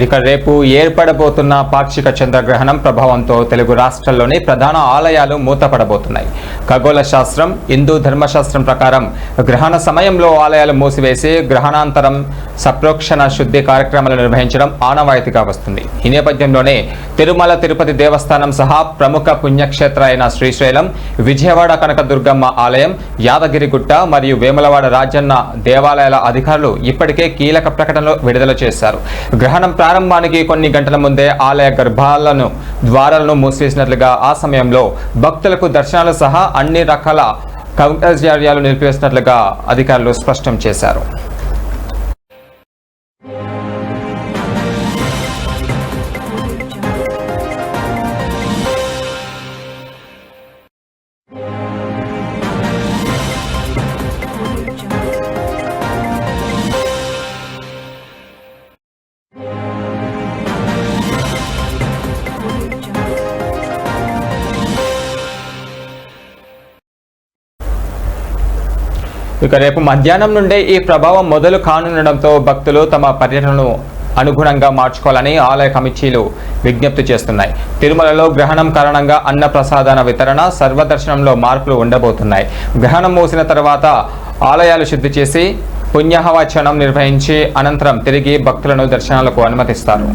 ఇక రేపు ఏర్పడబోతున్న పాక్షిక చంద్రగ్రహణం ప్రభావంతో తెలుగు రాష్ట్రాల్లోని ప్రధాన ఆలయాలు మూతపడబోతున్నాయి. ఖగోళ శాస్త్రం, హిందూ ధర్మశాస్త్రం ప్రకారం గ్రహణ సమయంలో ఆలయాలు మూసివేసి గ్రహణాంతరం సప్రోక్షణ శుద్ధి కార్యక్రమాలు నిర్వహించడం ఆనవాయితీగా వస్తుంది. ఈ నేపథ్యంలోనే తిరుమల తిరుపతి దేవస్థానం సహా ప్రముఖ పుణ్యక్షేత్ర అయిన శ్రీశైలం, విజయవాడ కనకదుర్గమ్మ ఆలయం, యాదగిరిగుట్ట మరియు వేములవాడ రాజన్న దేవాలయాల అధికారులు ఇప్పటికే కీలక ప్రకటనలు విడుదల చేశారు. గ్రహణం ప్రారంభానికి కొన్ని గంటల ముందే ఆలయ ద్వారాలను మూసివేసినట్లుగా, ఆ సమయంలో భక్తులకు దర్శనాలు సహా అన్ని రకాల కౌంటర్యాలు నిలిపివేసినట్లుగా అధికారులు స్పష్టం చేశారు. ఇక రేపు మధ్యాహ్నం నుండే ఈ ప్రభావం మొదలు కానుండడంతో భక్తులు తమ పర్యటనను అనుగుణంగా మార్చుకోవాలని ఆలయ కమిటీలు విజ్ఞప్తి చేస్తున్నాయి. తిరుమలలో గ్రహణం కారణంగా అన్న ప్రసాదాల వితరణ, సర్వదర్శనంలో మార్పులు ఉండబోతున్నాయి. గ్రహణం మూసిన తర్వాత ఆలయాలు శుద్ధి చేసి పుణ్యహవచనం నిర్వహించి అనంతరం తిరిగి భక్తులను దర్శనాలకు అనుమతిస్తారు.